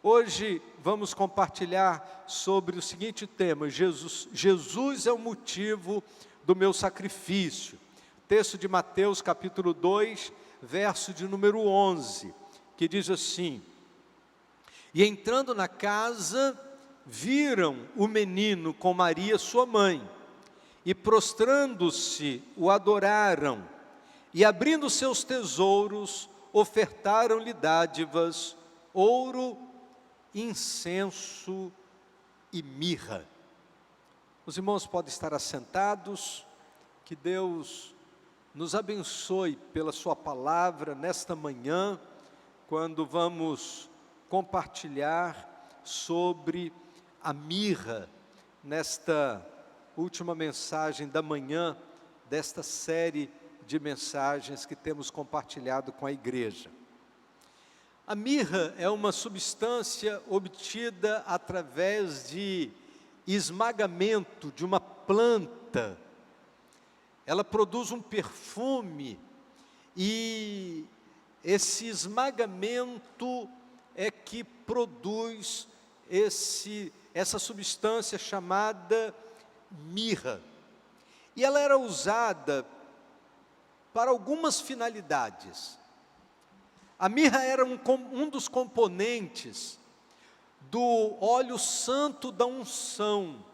Hoje vamos compartilhar sobre o seguinte tema: Jesus é o motivo do meu sacrifício. Texto de Mateus capítulo 2, verso de número 11, que diz assim: E entrando na casa, viram o menino com Maria sua mãe, e prostrando-se o adoraram, e abrindo seus tesouros, ofertaram-lhe dádivas, ouro, incenso e mirra. Os irmãos podem estar assentados. Que Deus nos abençoe pela sua palavra nesta manhã, quando vamos compartilhar sobre a mirra, nesta última mensagem da manhã, desta série de mensagens que temos compartilhado com a igreja. A mirra é uma substância obtida através de esmagamento de uma planta. Ela produz um perfume e esse esmagamento é que produz essa substância chamada mirra. E ela era usada para algumas finalidades. A mirra era um dos componentes do óleo santo da unção,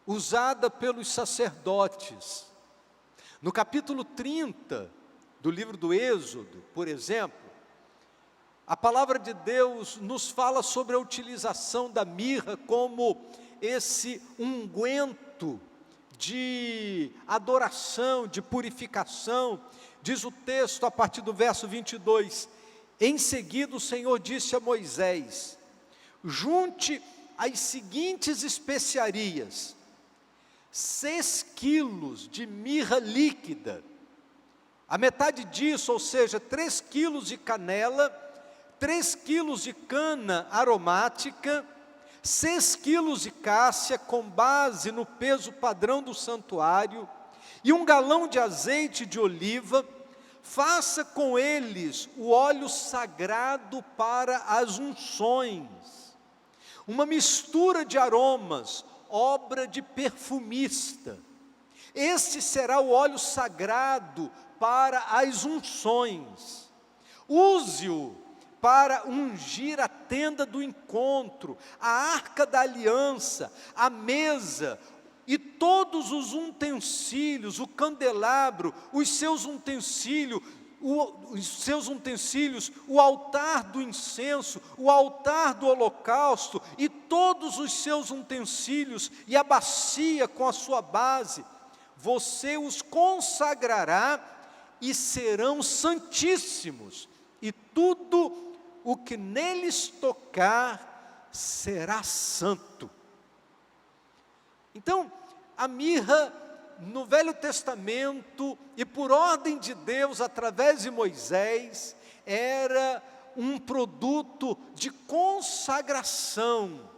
usada pelos sacerdotes. No capítulo 30 do livro do Êxodo, por exemplo, a palavra de Deus nos fala sobre a utilização da mirra como esse unguento de adoração, de purificação. Diz o texto a partir do verso 22, em seguida o Senhor disse a Moisés: junte as seguintes especiarias: 6 quilos de mirra líquida, a metade disso, ou seja, 3 quilos de canela, 3 quilos de cana aromática, 6 quilos de cássia com base no peso padrão do santuário, e 1 galão de azeite de oliva. Faça com eles o óleo sagrado para as unções, uma mistura de aromas, obra de perfumista. Este será o óleo sagrado para as unções. Use-o para ungir a tenda do encontro, a arca da aliança, a mesa e todos os utensílios, o candelabro, os seus utensílios, o altar do incenso, o altar do holocausto e todos os seus utensílios e a bacia com a sua base. Você os consagrará e serão santíssimos, e tudo o que neles tocar será santo. Então, a mirra no Velho Testamento e por ordem de Deus através de Moisés era um produto de consagração.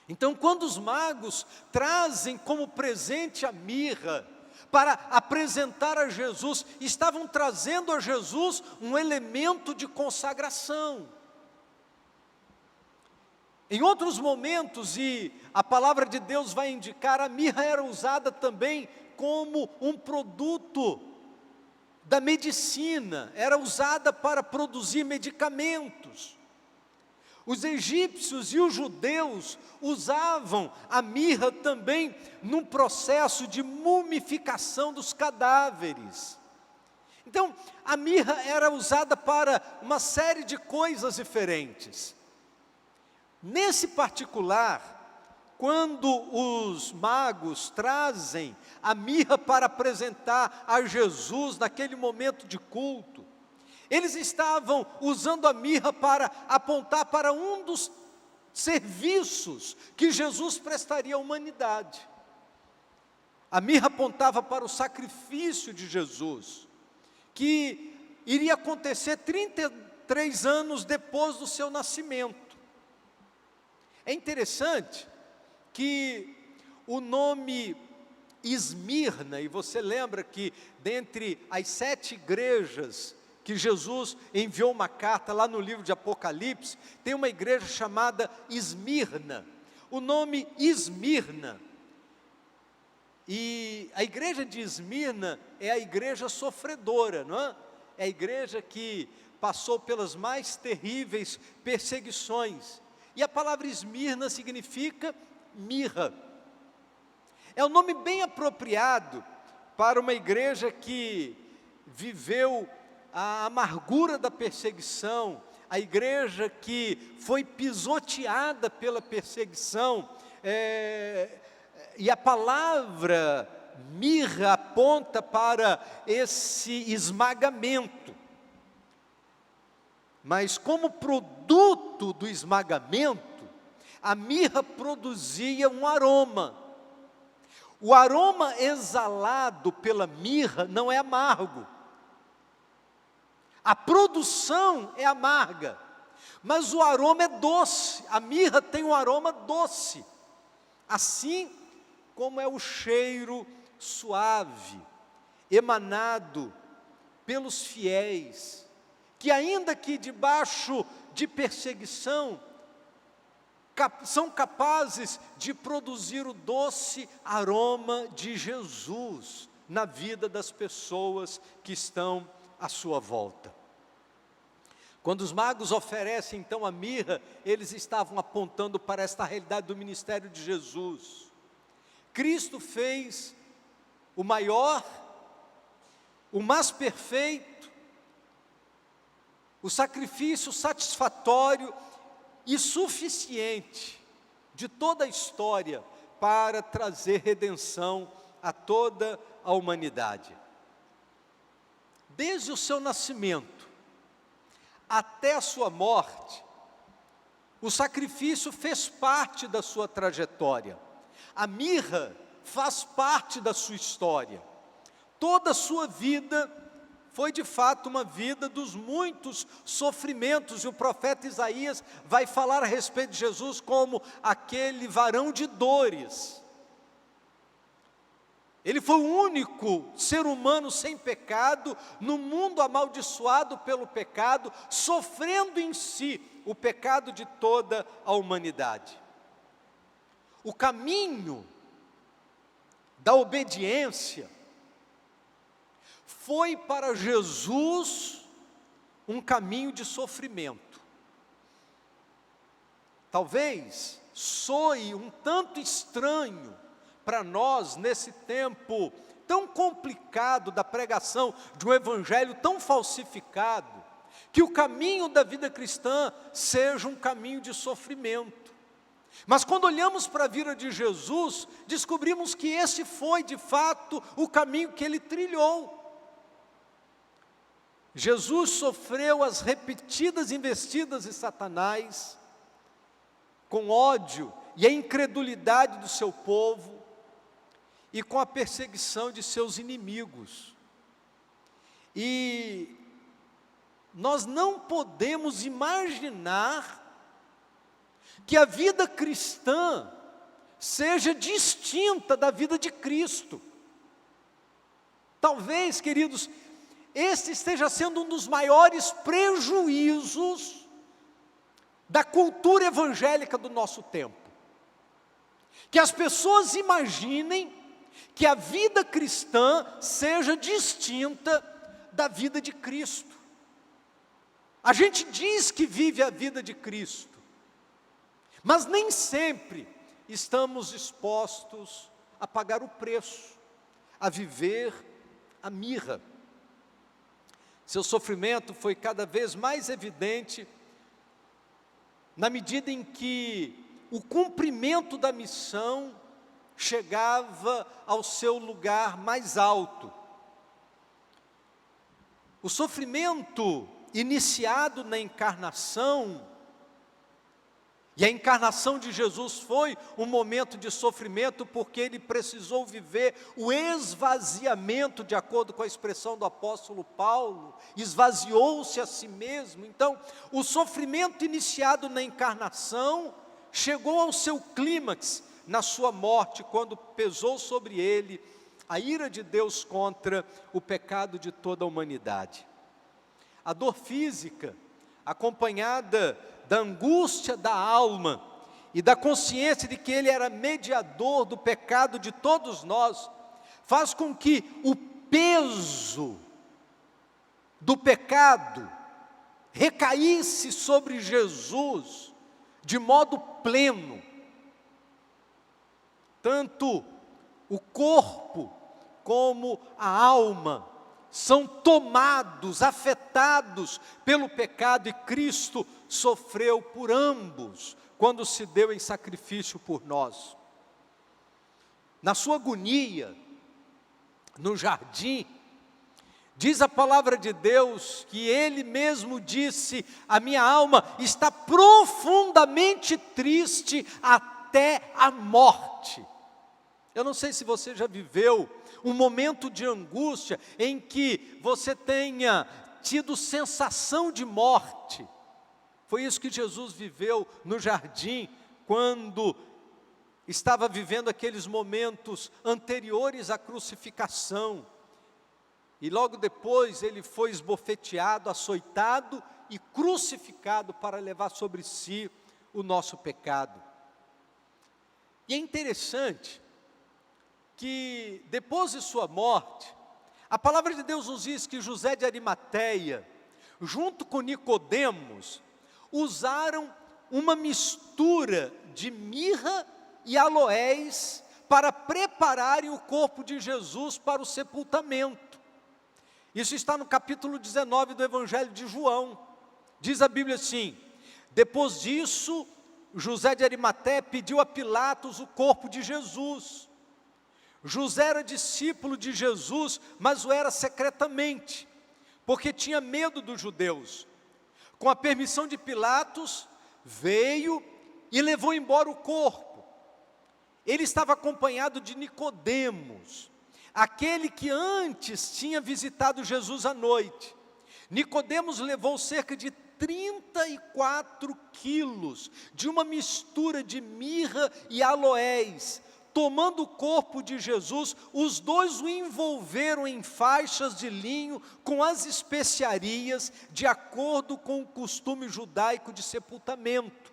Então, quando os magos trazem como presente a mirra para apresentar a Jesus, estavam trazendo a Jesus um elemento de consagração. Em outros momentos, e a palavra de Deus vai indicar, a mirra era usada também como um produto da medicina, era usada para produzir medicamentos. Os egípcios e os judeus usavam a mirra também num processo de mumificação dos cadáveres. Então, a mirra era usada para uma série de coisas diferentes. Nesse particular, quando os magos trazem a mirra para apresentar a Jesus naquele momento de culto, eles estavam usando a mirra para apontar para um dos serviços que Jesus prestaria à humanidade. A mirra apontava para o sacrifício de Jesus, que iria acontecer 33 anos depois do seu nascimento. É interessante que o nome Esmirna, e você lembra que dentre as 7 igrejas que Jesus enviou uma carta lá no livro de Apocalipse, tem uma igreja chamada Esmirna. O nome Esmirna, e a igreja de Esmirna é a igreja sofredora, não é? É a igreja que passou pelas mais terríveis perseguições. E a palavra Esmirna significa mirra. É um nome bem apropriado para uma igreja que viveu a amargura da perseguição, a igreja que foi pisoteada pela perseguição, e a palavra mirra aponta para esse esmagamento. Mas como produto do esmagamento, a mirra produzia um aroma. O aroma exalado pela mirra não é amargo. A produção é amarga, mas o aroma é doce. A mirra tem um aroma doce, assim como é o cheiro suave, emanado pelos fiéis, que ainda que debaixo de perseguição, são capazes de produzir o doce aroma de Jesus na vida das pessoas que estão à sua volta. Quando os magos oferecem então a mirra, eles estavam apontando para esta realidade do ministério de Jesus. Cristo fez o maior, o mais perfeito, o sacrifício satisfatório e suficiente de toda a história para trazer redenção a toda a humanidade. Desde o seu nascimento até a sua morte, o sacrifício fez parte da sua trajetória. A mirra faz parte da sua história. Toda a sua vida foi de fato uma vida dos muitos sofrimentos, e o profeta Isaías vai falar a respeito de Jesus como aquele varão de dores. Ele foi o único ser humano sem pecado, no mundo amaldiçoado pelo pecado, sofrendo em si o pecado de toda a humanidade. O caminho da obediência foi para Jesus um caminho de sofrimento. Talvez soe um tanto estranho para nós nesse tempo tão complicado da pregação de um evangelho tão falsificado, que o caminho da vida cristã seja um caminho de sofrimento. Mas quando olhamos para a vida de Jesus, descobrimos que esse foi de fato o caminho que ele trilhou. Jesus sofreu as repetidas investidas de Satanás, com ódio e a incredulidade do seu povo, e com a perseguição de seus inimigos. E nós não podemos imaginar que a vida cristã seja distinta da vida de Cristo. Talvez, queridos, este esteja sendo um dos maiores prejuízos da cultura evangélica do nosso tempo. Que as pessoas imaginem que a vida cristã seja distinta da vida de Cristo. A gente diz que vive a vida de Cristo, mas nem sempre estamos dispostos a pagar o preço, a viver a mirra. Seu sofrimento foi cada vez mais evidente na medida em que o cumprimento da missão chegava ao seu lugar mais alto. O sofrimento iniciado na encarnação, e a encarnação de Jesus foi um momento de sofrimento, porque ele precisou viver o esvaziamento, de acordo com a expressão do apóstolo Paulo, esvaziou-se a si mesmo. Então, o sofrimento iniciado na encarnação chegou ao seu clímax na sua morte, quando pesou sobre ele a ira de Deus contra o pecado de toda a humanidade. A dor física, acompanhada da angústia da alma e da consciência de que Ele era mediador do pecado de todos nós, faz com que o peso do pecado recaísse sobre Jesus de modo pleno. Tanto o corpo como a alma são tomados, afetados pelo pecado, e Cristo sofreu por ambos, quando se deu em sacrifício por nós. Na sua agonia, no jardim, diz a palavra de Deus que Ele mesmo disse: a minha alma está profundamente triste até a morte. Eu não sei se você já viveu um momento de angústia em que você tenha tido sensação de morte. Foi isso que Jesus viveu no jardim, quando estava vivendo aqueles momentos anteriores à crucificação. E logo depois ele foi esbofeteado, açoitado e crucificado para levar sobre si o nosso pecado. E é interessante que depois de sua morte, a palavra de Deus nos diz que José de Arimateia, junto com Nicodemos, usaram uma mistura de mirra e aloés para prepararem o corpo de Jesus para o sepultamento. Isso está no capítulo 19 do Evangelho de João. Diz a Bíblia assim: depois disso, José de Arimateia pediu a Pilatos o corpo de Jesus. José era discípulo de Jesus, mas o era secretamente, porque tinha medo dos judeus. Com a permissão de Pilatos, veio e levou embora o corpo. Ele estava acompanhado de Nicodemos, aquele que antes tinha visitado Jesus à noite. Nicodemos levou cerca de 34 quilos de uma mistura de mirra e aloés. Tomando o corpo de Jesus, os dois o envolveram em faixas de linho com as especiarias, de acordo com o costume judaico de sepultamento.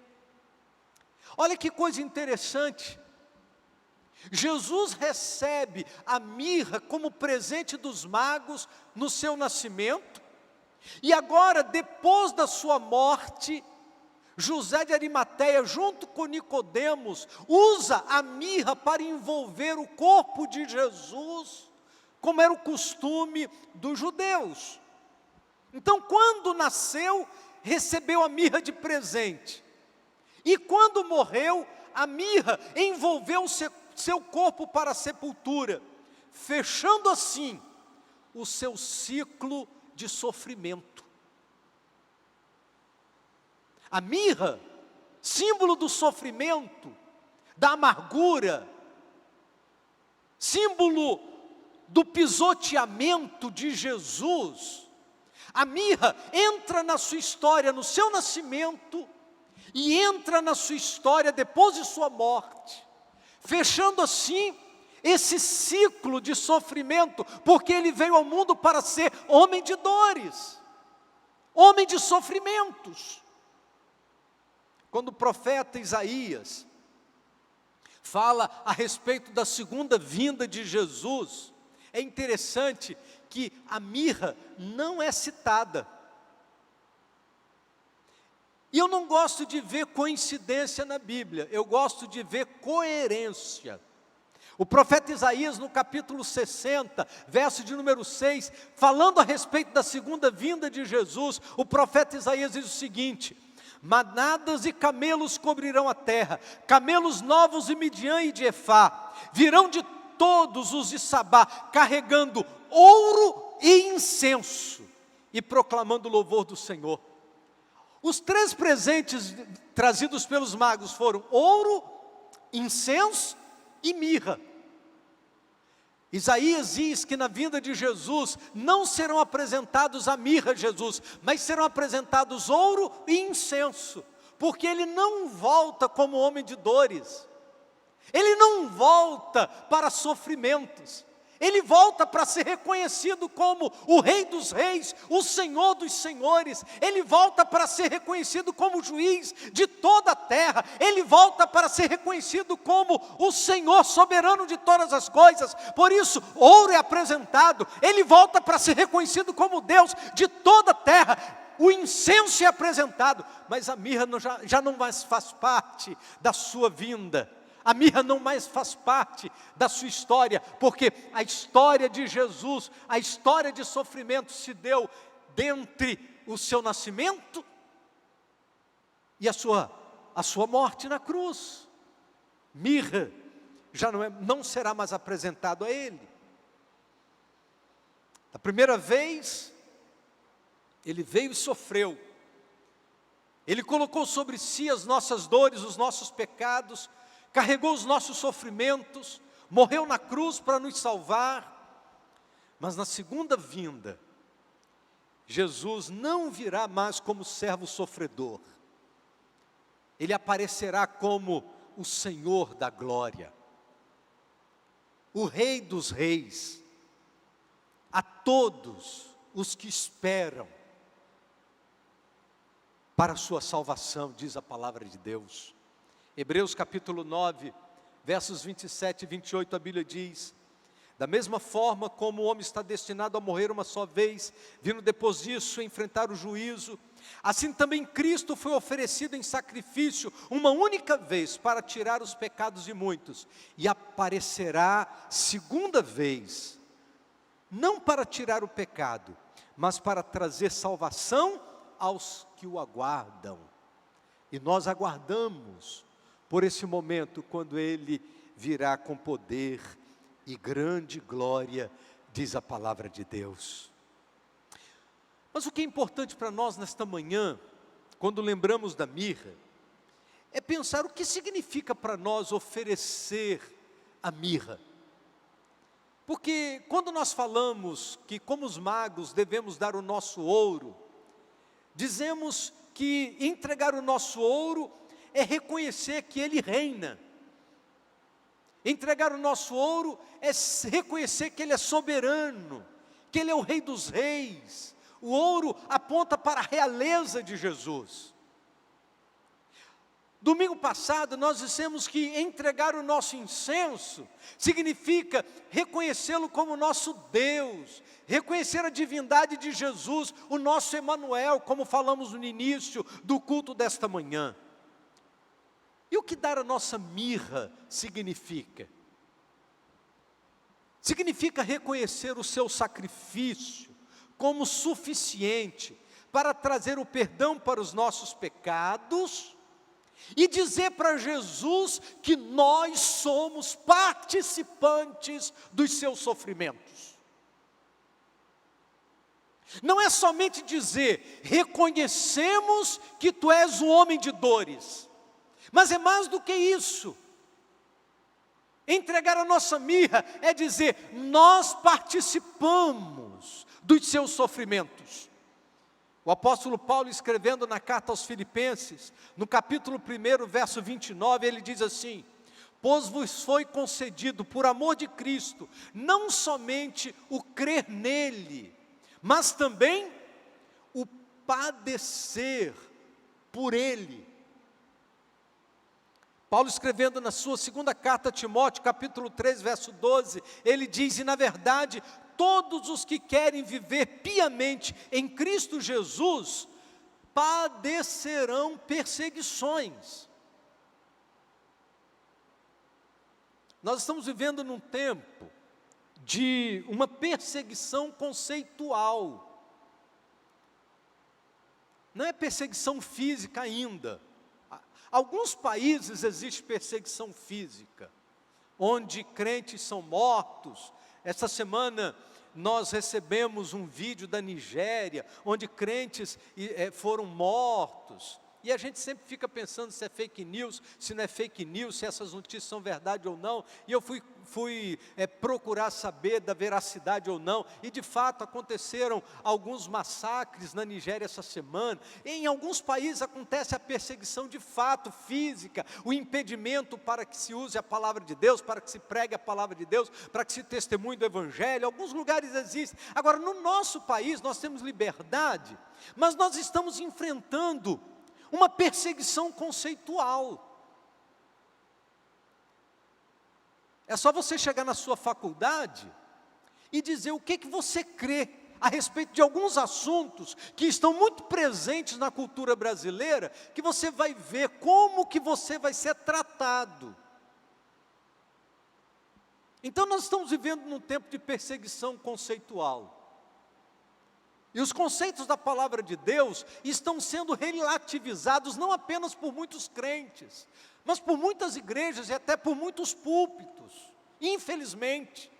Olha que coisa interessante. Jesus recebe a mirra como presente dos magos no seu nascimento, e agora, depois da sua morte, José de Arimateia, junto com Nicodemos, usa a mirra para envolver o corpo de Jesus, como era o costume dos judeus. Então, quando nasceu, recebeu a mirra de presente, e quando morreu, a mirra envolveu seu corpo para a sepultura, fechando assim o seu ciclo de sofrimento. A mirra, símbolo do sofrimento, da amargura, símbolo do pisoteamento de Jesus. A mirra entra na sua história no seu nascimento e entra na sua história depois de sua morte, fechando assim esse ciclo de sofrimento, porque ele veio ao mundo para ser homem de dores, homem de sofrimentos. Quando o profeta Isaías fala a respeito da segunda vinda de Jesus, é interessante que a mirra não é citada. E eu não gosto de ver coincidência na Bíblia, eu gosto de ver coerência. O profeta Isaías, no capítulo 60, verso de número 6, falando a respeito da segunda vinda de Jesus, o profeta Isaías diz o seguinte: manadas e camelos cobrirão a terra, camelos novos de Midian e de Efá, virão de todos os de Sabá, carregando ouro e incenso, e proclamando o louvor do Senhor. Os três presentes trazidos pelos magos foram ouro, incenso e mirra. Isaías diz que na vinda de Jesus não serão apresentados a mirra de Jesus, mas serão apresentados ouro e incenso, porque Ele não volta como homem de dores, Ele não volta para sofrimentos, Ele volta para ser reconhecido como o Rei dos Reis, o Senhor dos Senhores. Ele volta para ser reconhecido como juiz de toda a terra. Ele volta para ser reconhecido como o Senhor soberano de todas as coisas. Por isso, ouro é apresentado. Ele volta para ser reconhecido como Deus de toda a terra. O incenso é apresentado, mas a mirra já não mais faz parte da sua vinda. A mirra não mais faz parte da sua história, porque a história de Jesus, a história de sofrimento se deu dentre o seu nascimento e a sua morte na cruz. Mirra já não será mais apresentado a ele. Da primeira vez, ele veio e sofreu. Ele colocou sobre si as nossas dores, os nossos pecados, carregou os nossos sofrimentos, morreu na cruz para nos salvar. Mas na segunda vinda, Jesus não virá mais como servo sofredor. Ele aparecerá como o Senhor da glória, o Rei dos reis. A todos os que esperam para a sua salvação, diz a palavra de Deus. Hebreus capítulo 9, versos 27 e 28, a Bíblia diz: da mesma forma como o homem está destinado a morrer uma só vez, vindo depois disso enfrentar o juízo, assim também Cristo foi oferecido em sacrifício uma única vez para tirar os pecados de muitos, e aparecerá segunda vez, não para tirar o pecado, mas para trazer salvação aos que o aguardam. E nós aguardamos por esse momento, quando Ele virá com poder e grande glória, diz a palavra de Deus. Mas o que é importante para nós nesta manhã, quando lembramos da mirra, é pensar o que significa para nós oferecer a mirra. Porque quando nós falamos que, como os magos, devemos dar o nosso ouro, dizemos que entregar o nosso ouro é reconhecer que Ele reina. Entregar o nosso ouro é reconhecer que Ele é soberano, que Ele é o Rei dos reis. O ouro aponta para a realeza de Jesus. Domingo passado nós dissemos que entregar o nosso incenso significa reconhecê-lo como nosso Deus, reconhecer a divindade de Jesus, o nosso Emanuel, como falamos no início do culto desta manhã. E o que dar a nossa mirra significa? Significa reconhecer o seu sacrifício como suficiente para trazer o perdão para os nossos pecados e dizer para Jesus que nós somos participantes dos seus sofrimentos. Não é somente dizer, reconhecemos que tu és um homem de dores, mas é mais do que isso. Entregar a nossa mirra é dizer, nós participamos dos seus sofrimentos. O apóstolo Paulo, escrevendo na carta aos Filipenses, no capítulo 1, verso 29, ele diz assim: pois vos foi concedido por amor de Cristo, não somente o crer nele, mas também o padecer por ele. Paulo, escrevendo na sua segunda carta a Timóteo, capítulo 3, verso 12, ele diz: e na verdade, todos os que querem viver piamente em Cristo Jesus, padecerão perseguições. Nós estamos vivendo num tempo de uma perseguição conceitual. Não é perseguição física ainda. Alguns países existe perseguição física, onde crentes são mortos. Esta semana nós recebemos um vídeo da Nigéria, onde crentes foram mortos. E a gente sempre fica pensando se é fake news, se não é fake news, se essas notícias são verdade ou não. E eu fui procurar saber da veracidade ou não. E de fato aconteceram alguns massacres na Nigéria essa semana. Em alguns países acontece a perseguição de fato, física, o impedimento para que se use a palavra de Deus, para que se pregue a palavra de Deus, para que se testemunhe do Evangelho. Alguns lugares existem. Agora, no nosso país nós temos liberdade, mas nós estamos enfrentando uma perseguição conceitual. É só você chegar na sua faculdade e dizer o que você crê a respeito de alguns assuntos que estão muito presentes na cultura brasileira, que você vai ver como que você vai ser tratado. Então nós estamos vivendo num tempo de perseguição conceitual. E os conceitos da palavra de Deus estão sendo relativizados não apenas por muitos crentes, mas por muitas igrejas e até por muitos púlpitos, infelizmente.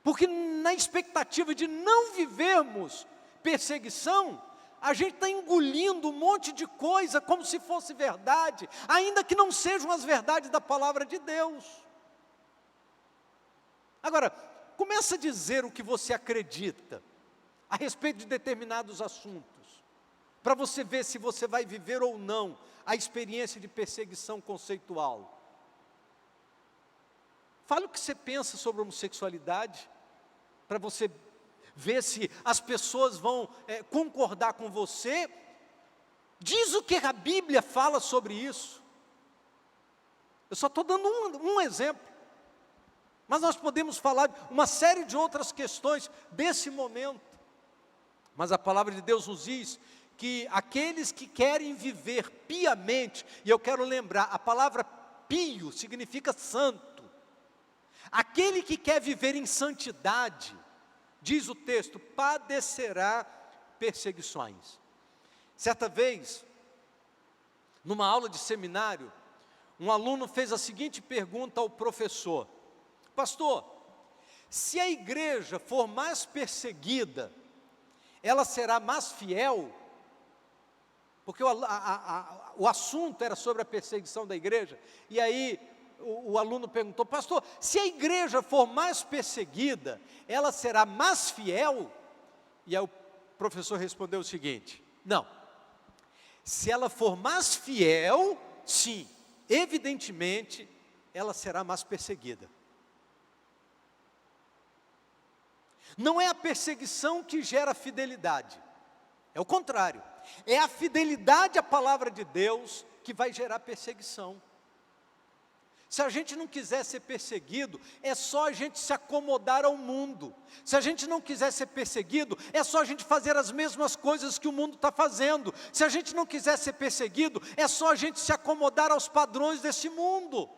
Porque na expectativa de não vivermos perseguição, a gente está engolindo um monte de coisa como se fosse verdade, ainda que não sejam as verdades da palavra de Deus. Agora, começa a dizer o que você acredita a respeito de determinados assuntos, para você ver se você vai viver ou não a experiência de perseguição conceitual. Fale o que você pensa sobre a homossexualidade, para você ver se as pessoas vão concordar com você. Diz o que a Bíblia fala sobre isso. Eu só estou dando um exemplo. Mas nós podemos falar de uma série de outras questões desse momento. Mas a palavra de Deus nos diz que aqueles que querem viver piamente, e eu quero lembrar, a palavra pio significa santo. Aquele que quer viver em santidade, diz o texto, padecerá perseguições. Certa vez, numa aula de seminário, um aluno fez a seguinte pergunta ao professor: pastor, se a igreja for mais perseguida, ela será mais fiel? Porque o assunto era sobre a perseguição da igreja. E aí o aluno perguntou: pastor, se a igreja for mais perseguida, ela será mais fiel? E aí o professor respondeu o seguinte: não, se ela for mais fiel, sim, evidentemente, ela será mais perseguida. Não é a perseguição que gera fidelidade, é o contrário, é a fidelidade à palavra de Deus que vai gerar perseguição. Se a gente não quiser ser perseguido, é só a gente se acomodar ao mundo. Se a gente não quiser ser perseguido, é só a gente fazer as mesmas coisas que o mundo está fazendo. Se a gente não quiser ser perseguido, é só a gente se acomodar aos padrões desse mundo.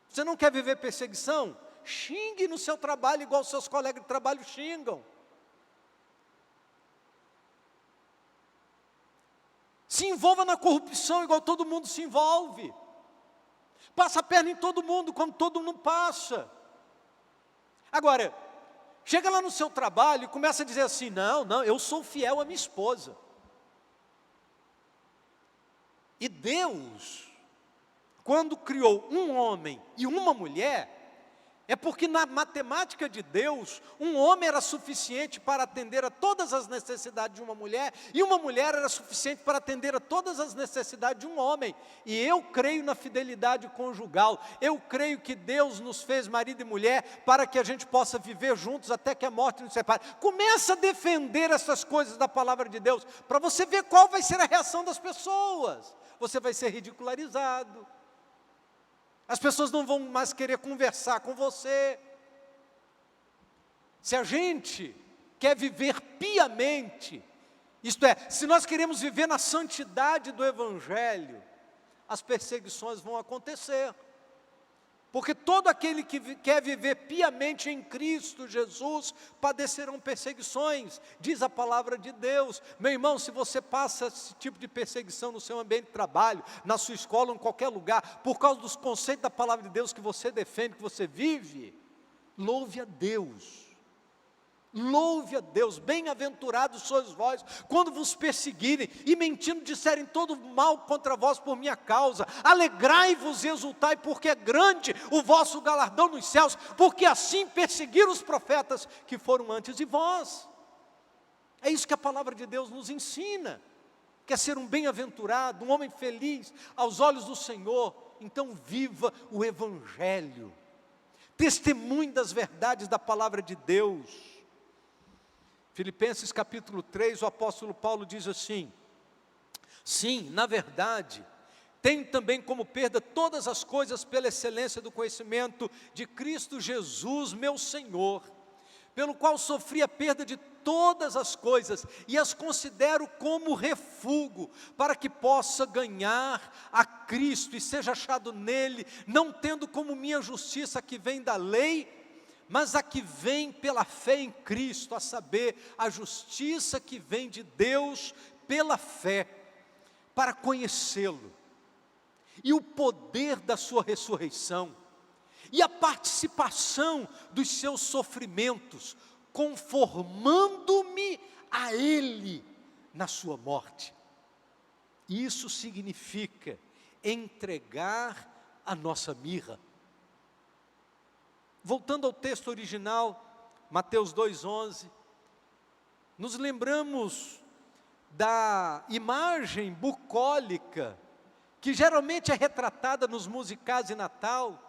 Você não quer viver perseguição? Xingue no seu trabalho igual seus colegas de trabalho xingam. Se envolva na corrupção igual todo mundo se envolve. Passa a perna em todo mundo como todo mundo passa. Agora, chega lá no seu trabalho e começa a dizer assim: não, eu sou fiel à minha esposa. E Deus, quando criou um homem e uma mulher, é porque na matemática de Deus, um homem era suficiente para atender a todas as necessidades de uma mulher, e uma mulher era suficiente para atender a todas as necessidades de um homem. E eu creio na fidelidade conjugal, eu creio que Deus nos fez marido e mulher para que a gente possa viver juntos até que a morte nos separe. Começa a defender essas coisas da palavra de Deus, para você ver qual vai ser a reação das pessoas. Você vai ser ridicularizado. As pessoas não vão mais querer conversar com você. Se a gente quer viver piamente, isto é, se nós queremos viver na santidade do Evangelho, as perseguições vão acontecer. Porque todo aquele que quer viver piamente em Cristo Jesus, padecerão perseguições, diz a palavra de Deus. Meu irmão, se você passa esse tipo de perseguição no seu ambiente de trabalho, na sua escola, em qualquer lugar, por causa dos conceitos da palavra de Deus que você defende, que você vive, louve a Deus. Louve a Deus, bem-aventurados sois vós, quando vos perseguirem, e mentindo disserem todo mal contra vós por minha causa. Alegrai-vos e exultai, porque é grande o vosso galardão nos céus, porque assim perseguiram os profetas que foram antes de vós. É isso que a palavra de Deus nos ensina. Quer ser um bem-aventurado, um homem feliz aos olhos do Senhor? Então viva o Evangelho, testemunhe das verdades da palavra de Deus. Filipenses capítulo 3, o apóstolo Paulo diz assim: sim, na verdade, tenho também como perda todas as coisas pela excelência do conhecimento de Cristo Jesus, meu Senhor, pelo qual sofri a perda de todas as coisas e as considero como refúgio, para que possa ganhar a Cristo e seja achado nele, não tendo como minha justiça que vem da lei, mas a que vem pela fé em Cristo, a saber, a justiça que vem de Deus pela fé, para conhecê-lo, e o poder da sua ressurreição, e a participação dos seus sofrimentos, conformando-me a Ele na sua morte. Isso significa entregar a nossa mirra. Voltando ao texto original, Mateus 2,11, nos lembramos da imagem bucólica, que geralmente é retratada nos musicais de Natal,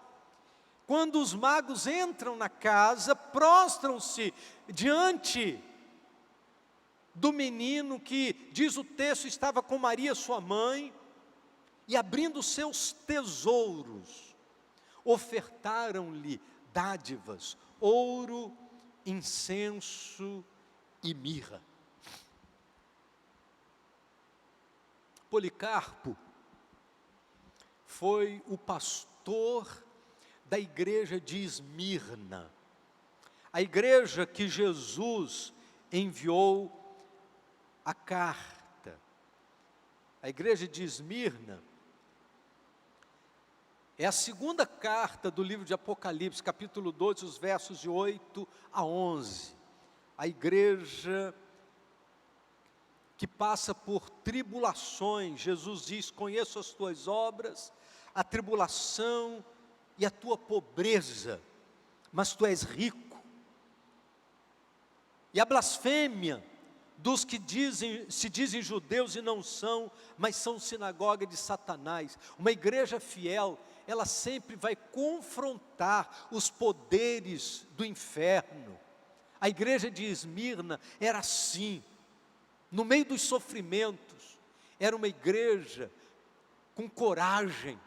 quando os magos entram na casa, prostram-se diante do menino que, diz o texto, estava com Maria sua mãe, e abrindo seus tesouros, ofertaram-lhe dádivas, ouro, incenso e mirra. Policarpo foi o pastor da igreja de Esmirna, a igreja que Jesus enviou a carta. A igreja de Esmirna é a segunda carta do livro de Apocalipse, capítulo 2, os versos de 8 a 11. A igreja que passa por tribulações. Jesus diz: conheço as tuas obras, a tribulação e a tua pobreza, mas tu és rico. E a blasfêmia dos que se dizem judeus e não são, mas são sinagoga de Satanás. Uma igreja fiel, ela sempre vai confrontar os poderes do inferno. A igreja de Esmirna era assim, no meio dos sofrimentos, era uma igreja com coragem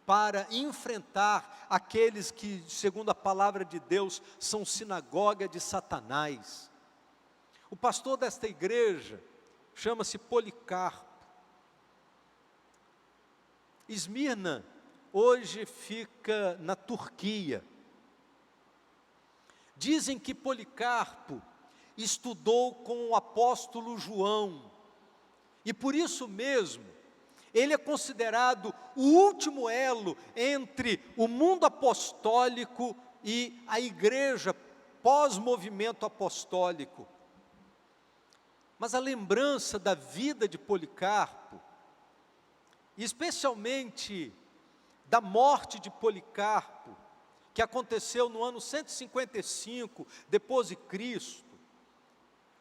para enfrentar aqueles que, segundo a palavra de Deus, são sinagoga de Satanás. O pastor desta igreja chama-se Policarpo. Esmirna hoje fica na Turquia. Dizem que Policarpo estudou com o apóstolo João, e por isso mesmo, ele é considerado o último elo entre o mundo apostólico e a igreja pós-movimento apostólico. Mas a lembrança da vida de Policarpo, especialmente da morte de Policarpo, que aconteceu no ano 155 depois de Cristo,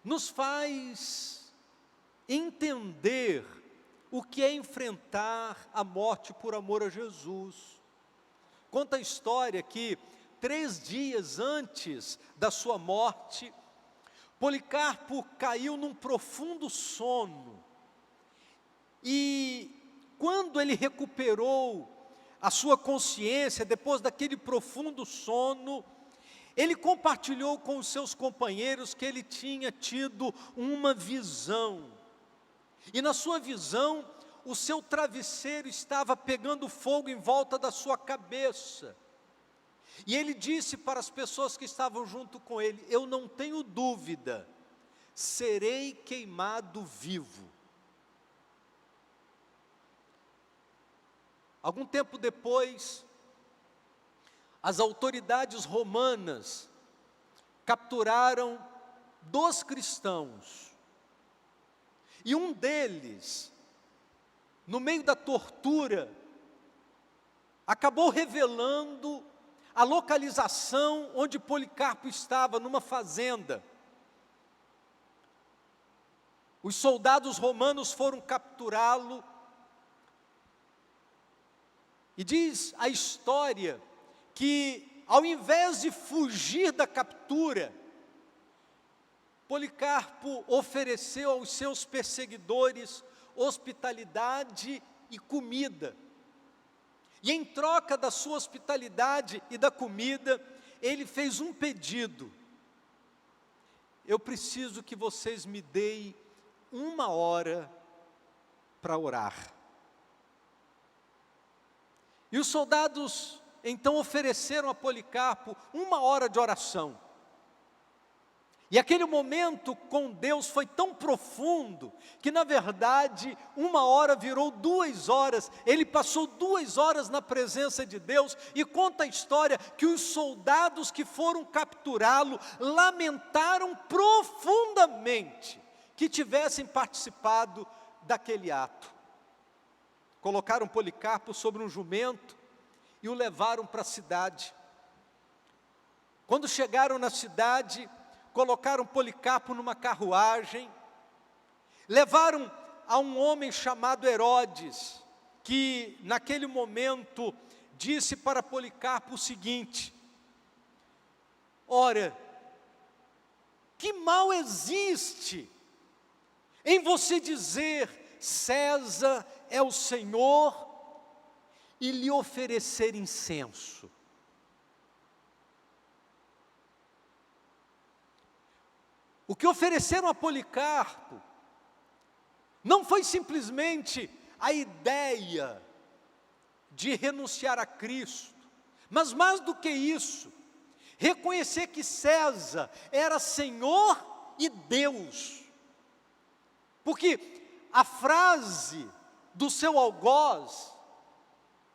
nos faz entender o que é enfrentar a morte por amor a Jesus. Conta a história que 3 dias antes da sua morte, Policarpo caiu num profundo sono, e quando ele recuperou a sua consciência, depois daquele profundo sono, ele compartilhou com os seus companheiros que ele tinha tido uma visão, e na sua visão, o seu travesseiro estava pegando fogo em volta da sua cabeça, e ele disse para as pessoas que estavam junto com ele: eu não tenho dúvida, serei queimado vivo. Algum tempo depois, as autoridades romanas capturaram dos cristãos. E um deles, no meio da tortura, acabou revelando a localização onde Policarpo estava, numa fazenda. Os soldados romanos foram capturá-lo, e diz a história que, ao invés de fugir da captura, Policarpo ofereceu aos seus perseguidores hospitalidade e comida. E em troca da sua hospitalidade e da comida, ele fez um pedido: eu preciso que vocês me deem 1 hora para orar. E os soldados então ofereceram a Policarpo 1 hora de oração. E aquele momento com Deus foi tão profundo, que na verdade 1 hora virou 2 horas. Ele passou 2 horas na presença de Deus, e conta a história que os soldados que foram capturá-lo lamentaram profundamente que tivessem participado daquele ato. Colocaram Policarpo sobre um jumento e o levaram para a cidade. Quando chegaram na cidade, colocaram Policarpo numa carruagem, levaram a um homem chamado Herodes, que naquele momento disse para Policarpo o seguinte: ora, que mal existe em você dizer César é o Senhor e lhe oferecer incenso? O que ofereceram a Policarpo não foi simplesmente a ideia de renunciar a Cristo, mas mais do que isso, reconhecer que César era Senhor e Deus. Porque a frase do seu algoz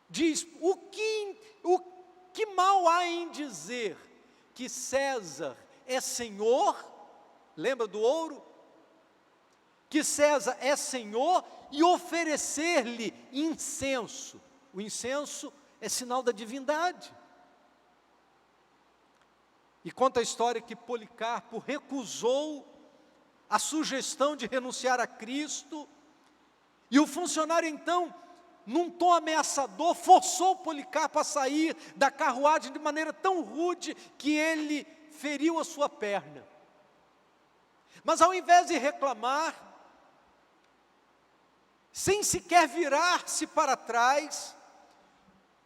diz: o que mal há em dizer que César é Senhor? Lembra do ouro? Que César é Senhor e oferecer-lhe incenso. O incenso é sinal da divindade. E conta a história que Policarpo recusou a sugestão de renunciar a Cristo, e o funcionário então, num tom ameaçador, forçou Policarpo a sair da carruagem de maneira tão rude que ele feriu a sua perna. Mas ao invés de reclamar, sem sequer virar-se para trás,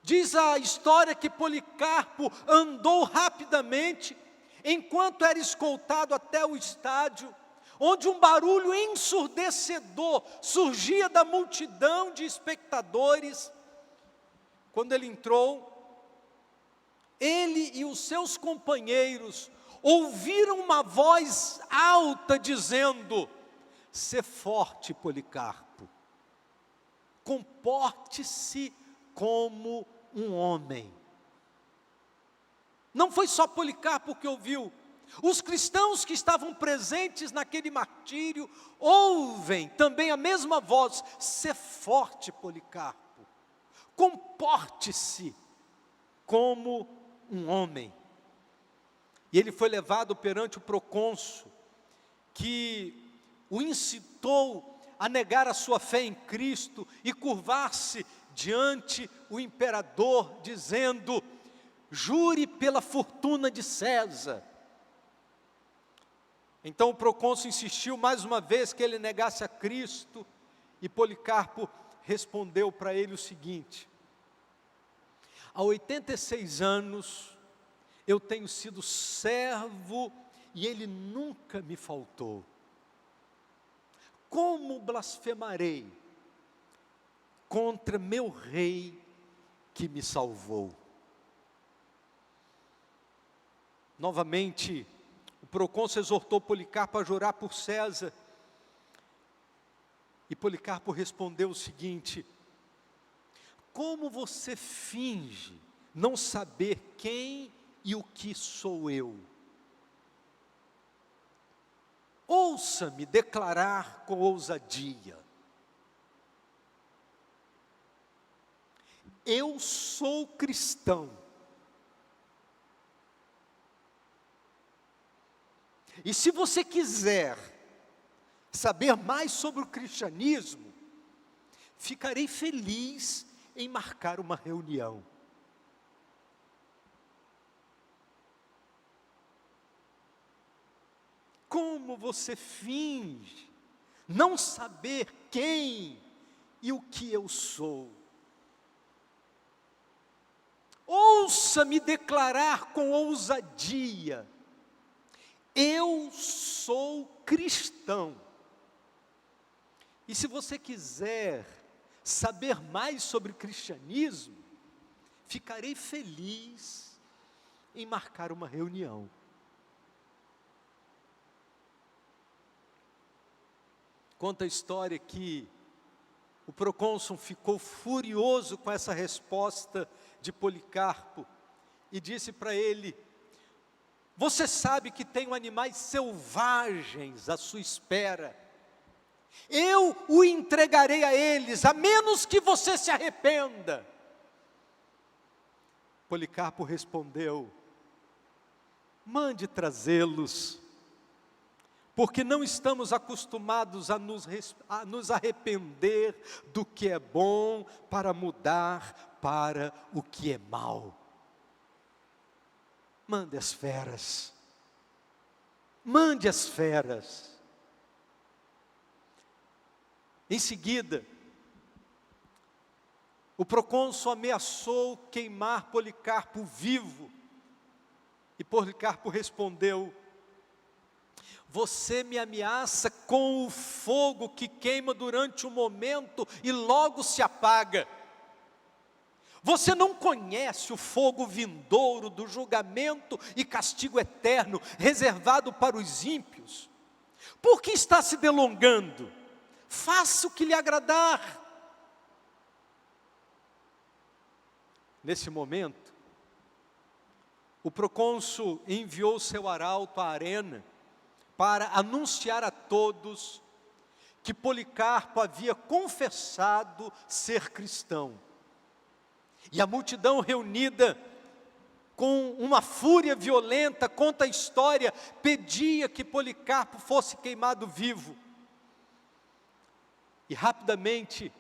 diz a história que Policarpo andou rapidamente, enquanto era escoltado até o estádio, onde um barulho ensurdecedor surgia da multidão de espectadores. Quando ele entrou, ele e os seus companheiros ouviram uma voz alta dizendo: sê forte, Policarpo, comporte-se como um homem. Não foi só Policarpo que ouviu. Os cristãos que estavam presentes naquele martírio ouvem também a mesma voz: sê forte, Policarpo, comporte-se como um homem. E ele foi levado perante o procônsul, que o incitou a negar a sua fé em Cristo e curvar-se diante o imperador, dizendo: jure pela fortuna de César. Então o procônsul insistiu mais uma vez que ele negasse a Cristo, e Policarpo respondeu para ele o seguinte: há 86 anos eu tenho sido servo e ele nunca me faltou. Como blasfemarei contra meu rei que me salvou? Novamente, o procônsul exortou Policarpo a jurar por César, e Policarpo respondeu o seguinte: como você finge não saber quem e o que sou eu? Ouça-me declarar com ousadia: eu sou cristão. E se você quiser saber mais sobre o cristianismo, ficarei feliz em marcar uma reunião. Como você finge não saber quem e o que eu sou? Ouça-me declarar com ousadia: eu sou cristão. E se você quiser saber mais sobre o cristianismo, ficarei feliz em marcar uma reunião. Conta a história que o procônsul ficou furioso com essa resposta de Policarpo e disse para ele: você sabe que tenho animais selvagens à sua espera. Eu o entregarei a eles, a menos que você se arrependa. Policarpo respondeu: mande trazê-los, porque não estamos acostumados a nos arrepender do que é bom para mudar para o que é mal. Mande as feras. Mande as feras. Em seguida, o procônsul ameaçou queimar Policarpo vivo. E Policarpo respondeu: você me ameaça com o fogo que queima durante um momento e logo se apaga. Você não conhece o fogo vindouro do julgamento e castigo eterno, reservado para os ímpios? Por que está se delongando? Faça o que lhe agradar. Nesse momento, o procônsul enviou seu arauto à arena para anunciar a todos que Policarpo havia confessado ser cristão. E a multidão reunida, com uma fúria violenta, conta a história, pedia que Policarpo fosse queimado vivo. E rapidamente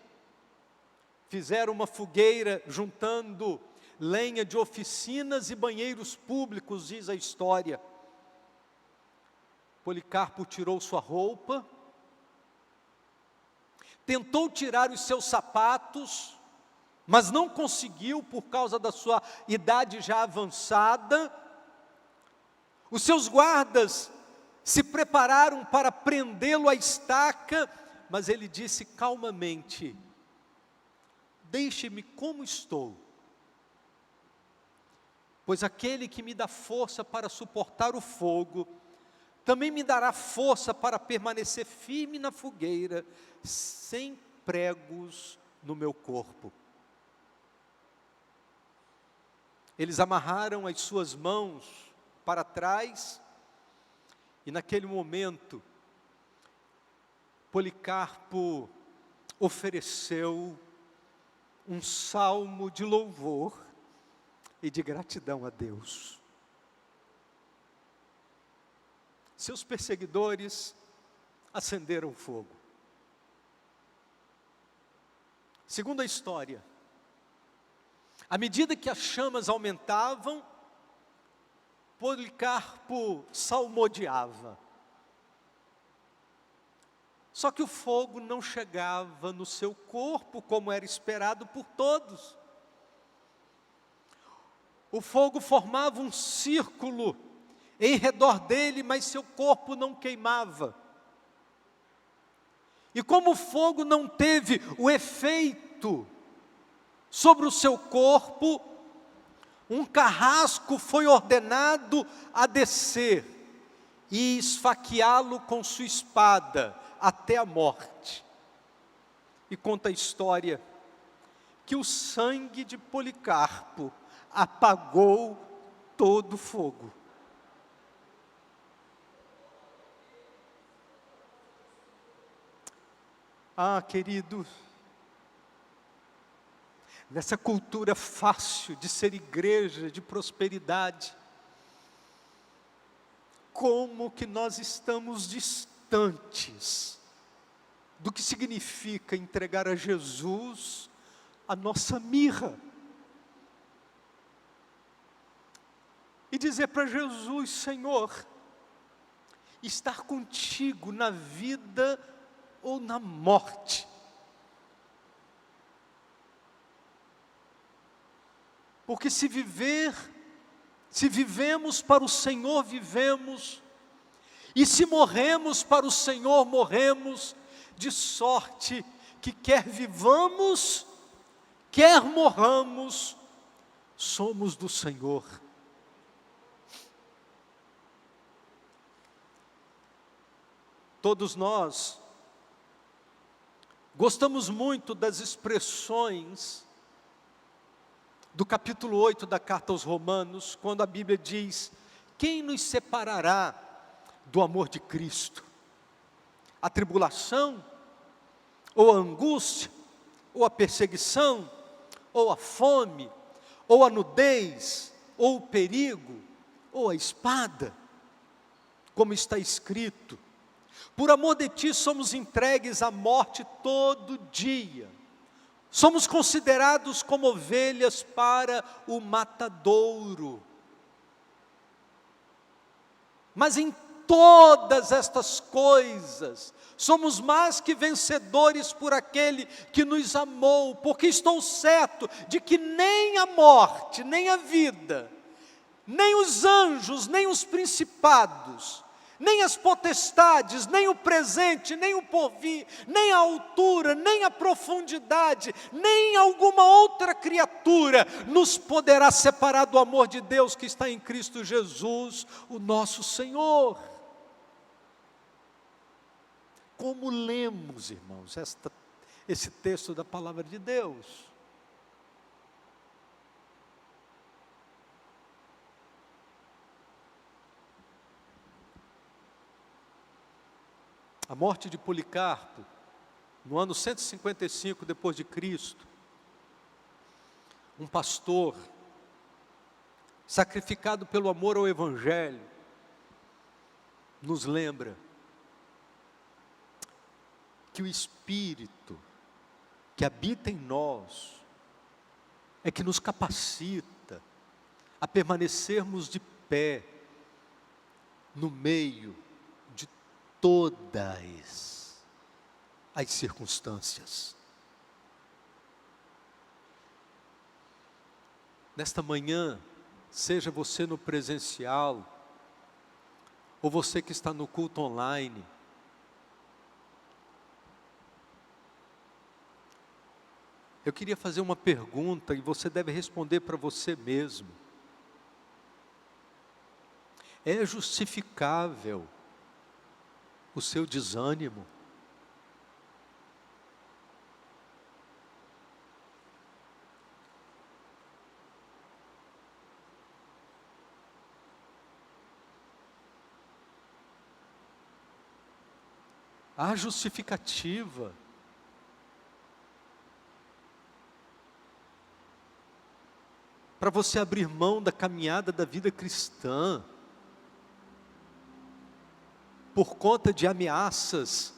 fizeram uma fogueira juntando lenha de oficinas e banheiros públicos, diz a história. Policarpo tirou sua roupa, tentou tirar os seus sapatos, mas não conseguiu por causa da sua idade já avançada. Os seus guardas se prepararam para prendê-lo à estaca, mas ele disse calmamente: deixe-me como estou, pois aquele que me dá força para suportar o fogo, também me dará força para permanecer firme na fogueira, sem pregos no meu corpo. Eles amarraram as suas mãos para trás, e naquele momento, Policarpo ofereceu um salmo de louvor e de gratidão a Deus. Seus perseguidores acenderam fogo. Segundo a história, à medida que as chamas aumentavam, Policarpo salmodiava. Só que o fogo não chegava no seu corpo como era esperado por todos. O fogo formava um círculo em redor dele, mas seu corpo não queimava. E como o fogo não teve o efeito sobre o seu corpo, um carrasco foi ordenado a descer e esfaqueá-lo com sua espada até a morte. E conta a história que o sangue de Policarpo apagou todo o fogo. Ah, querido, nessa cultura fácil de ser igreja, de prosperidade, como que nós estamos distantes do que significa entregar a Jesus a nossa mirra. E dizer para Jesus: Senhor, estar contigo na vida ou na morte. Porque se vivemos para o Senhor, vivemos, e se morremos para o Senhor, morremos, de sorte que quer vivamos, quer morramos, somos do Senhor. Todos nós gostamos muito das expressões do capítulo 8 da carta aos Romanos, quando a Bíblia diz: quem nos separará do amor de Cristo? A tribulação, ou a angústia, ou a perseguição, ou a fome, ou a nudez, ou o perigo, ou a espada? Como está escrito: por amor de ti somos entregues à morte todo dia. Somos considerados como ovelhas para o matadouro. Mas em todas estas coisas, somos mais que vencedores por aquele que nos amou, porque estou certo de que nem a morte, nem a vida, nem os anjos, nem os principados, nem as potestades, nem o presente, nem o porvir, nem a altura, nem a profundidade, nem alguma outra criatura nos poderá separar do amor de Deus que está em Cristo Jesus, o nosso Senhor. Como lemos, irmãos, esse texto da palavra de Deus? A morte de Policarpo, no ano 155 depois de Cristo, um pastor, sacrificado pelo amor ao Evangelho, nos lembra que o Espírito que habita em nós é que nos capacita a permanecermos de pé no meio todas as circunstâncias. Nesta manhã, seja você no presencial, ou você que está no culto online, eu queria fazer uma pergunta e você deve responder para você mesmo. É justificável o seu desânimo? Há justificativa para você abrir mão da caminhada da vida cristã por conta de ameaças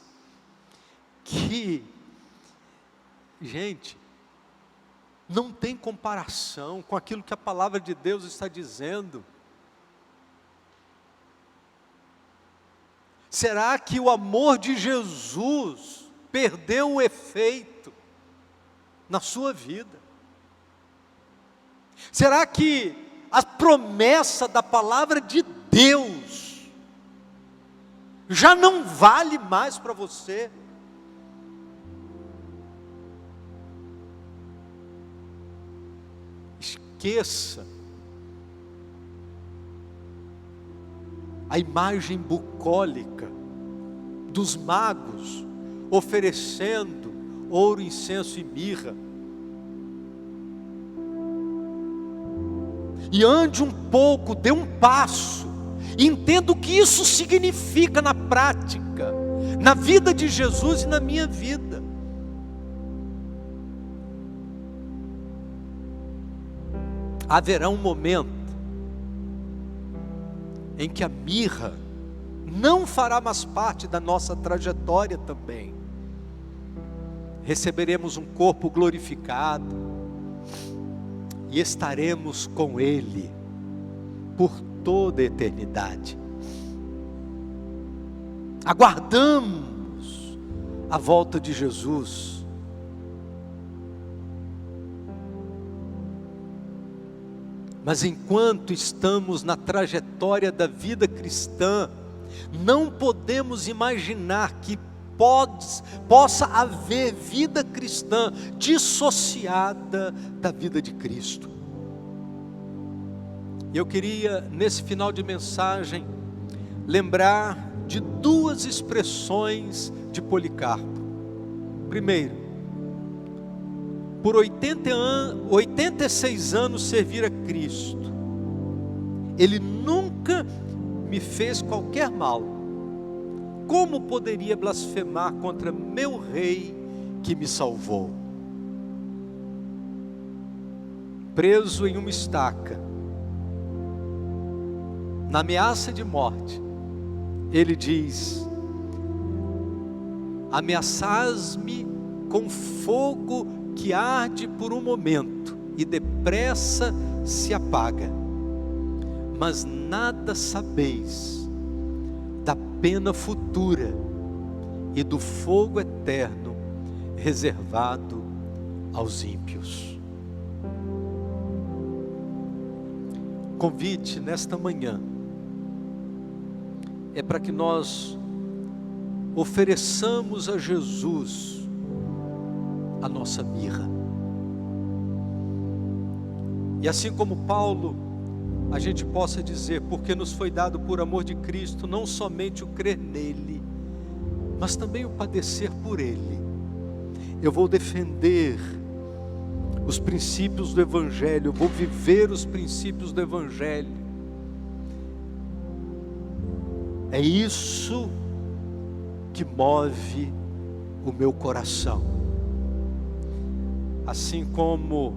que, gente, não tem comparação com aquilo que a palavra de Deus está dizendo. Será que o amor de Jesus perdeu o efeito na sua vida? Será que a promessa da palavra de Deus já não vale mais para você? Esqueça a imagem bucólica dos magos oferecendo ouro, incenso e mirra. E ande um pouco, dê um passo, entenda o que isso significa na prática, na vida de Jesus e na minha vida. Haverá um momento em que a mirra não fará mais parte da nossa trajetória também. Receberemos um corpo glorificado e estaremos com Ele por toda a eternidade. Aguardamos a volta de Jesus. Mas enquanto estamos na trajetória da vida cristã, não podemos imaginar que possa haver vida cristã dissociada da vida de Cristo. E eu queria, nesse final de mensagem, lembrar de duas expressões de Policarpo. Primeiro, por 86 anos servir a Cristo, Ele nunca me fez qualquer mal. Como poderia blasfemar contra meu Rei que me salvou? Preso em uma estaca, na ameaça de morte, ele diz: ameaças-me com fogo que arde por um momento e depressa se apaga, mas nada sabeis da pena futura e do fogo eterno reservado aos ímpios. Convite nesta manhã é para que nós ofereçamos a Jesus a nossa mirra. E assim como Paulo, a gente possa dizer: porque nos foi dado por amor de Cristo não somente o crer nele, mas também o padecer por ele. Eu vou defender os princípios do Evangelho, eu vou viver os princípios do Evangelho. É isso que move o meu coração. Assim como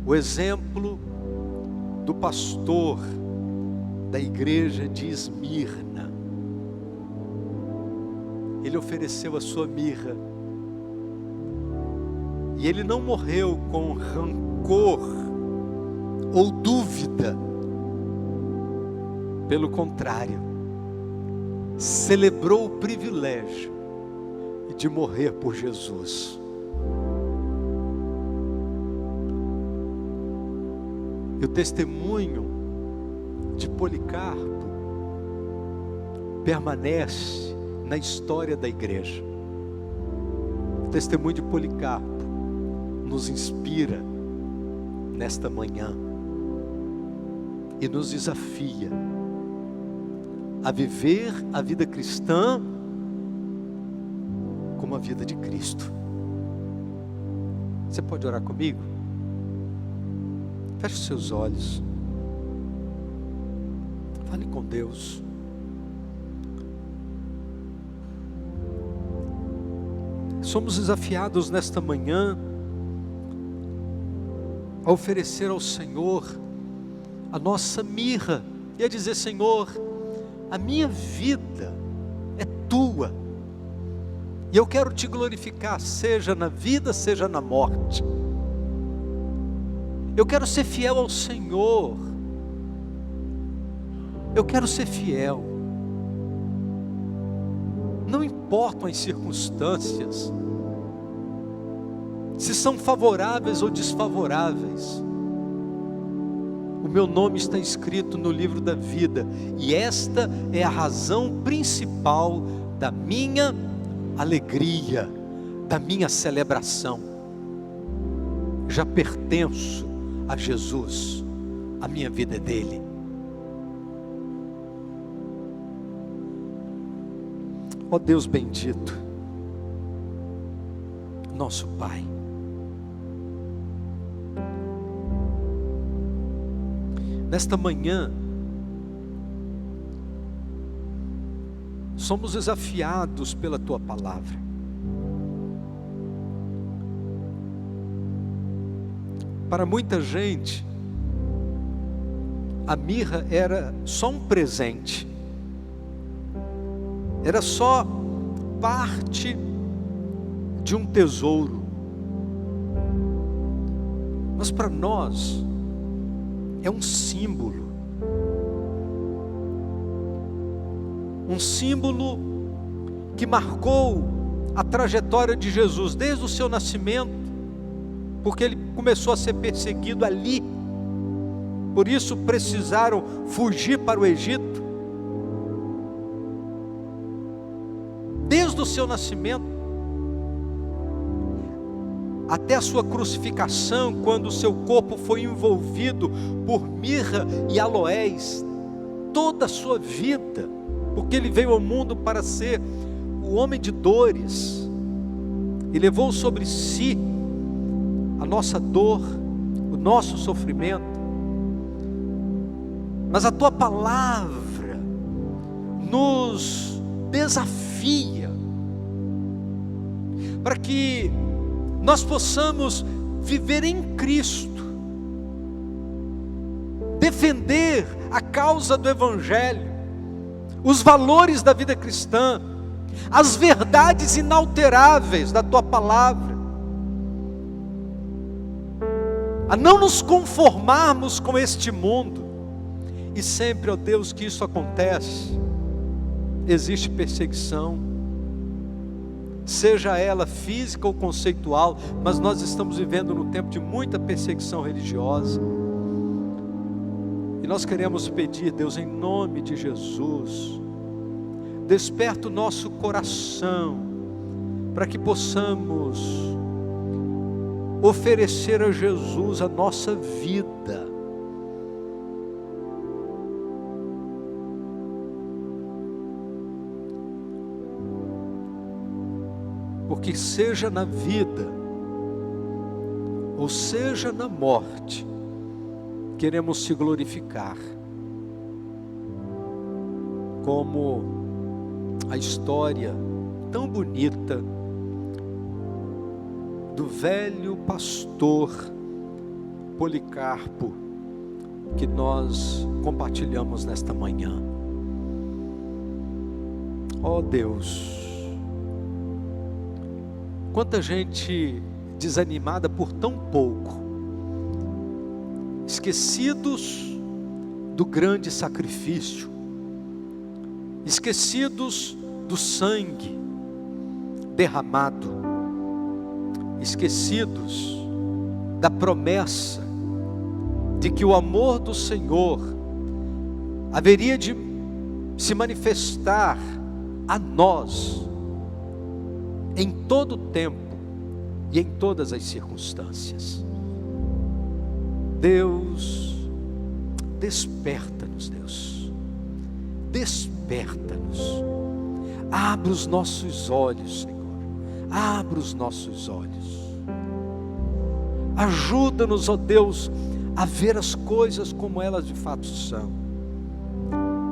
o exemplo do pastor da igreja de Esmirna, ele ofereceu a sua mirra, e ele não morreu com rancor ou dúvida. Pelo contrário, celebrou o privilégio de morrer por Jesus. E o testemunho de Policarpo permanece na história da igreja. O testemunho de Policarpo nos inspira nesta manhã e nos desafia a viver a vida cristã como a vida de Cristo. Você pode orar comigo? Feche os seus olhos. Fale com Deus. Somos desafiados nesta manhã a oferecer ao Senhor a nossa mirra e a dizer: Senhor, a minha vida é tua, e eu quero te glorificar, seja na vida, seja na morte. Eu quero ser fiel ao Senhor, eu quero ser fiel, não importam as circunstâncias, se são favoráveis ou desfavoráveis. O meu nome está escrito no livro da vida, e esta é a razão principal da minha alegria, da minha celebração. Já pertenço a Jesus, a minha vida é dele. Ó Deus bendito, nosso Pai, nesta manhã, somos desafiados pela Tua Palavra. Para muita gente, a mirra era só um presente, era só parte de um tesouro. Mas para nós, é um símbolo. Um símbolo que marcou a trajetória de Jesus desde o seu nascimento, porque ele começou a ser perseguido ali. Por isso precisaram fugir para o Egito. Desde o seu nascimento até a sua crucificação, quando o seu corpo foi envolvido por mirra e aloés, toda a sua vida, porque ele veio ao mundo para ser o homem de dores, e levou sobre si a nossa dor, o nosso sofrimento. Mas a tua palavra nos desafia para que nós possamos viver em Cristo, defender a causa do Evangelho, os valores da vida cristã, as verdades inalteráveis da tua palavra, a não nos conformarmos com este mundo. E sempre, ó Deus, que isso acontece, existe perseguição, seja ela física ou conceitual, mas nós estamos vivendo num tempo de muita perseguição religiosa. E nós queremos pedir, Deus, em nome de Jesus, desperta o nosso coração, para que possamos oferecer a Jesus a nossa vida. Porque seja na vida, ou seja na morte, queremos te glorificar, como a história tão bonita do velho pastor Policarpo, que nós compartilhamos nesta manhã. Ó Deus, quanta gente desanimada por tão pouco, esquecidos do grande sacrifício, esquecidos do sangue derramado, esquecidos da promessa de que o amor do Senhor haveria de se manifestar a nós em todo o tempo e em todas as circunstâncias. Deus, desperta-nos, Deus, desperta-nos, abre os nossos olhos, Senhor, abre os nossos olhos, ajuda-nos, ó Deus, a ver as coisas como elas de fato são.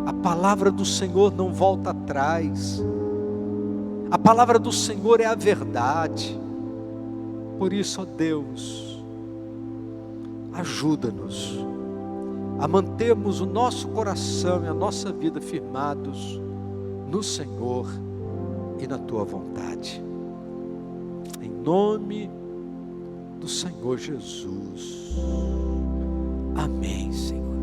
A palavra do Senhor não volta atrás, a palavra do Senhor é a verdade. Por isso, ó Deus, ajuda-nos a mantermos o nosso coração e a nossa vida firmados no Senhor e na tua vontade. Em nome do Senhor Jesus. Amém, Senhor.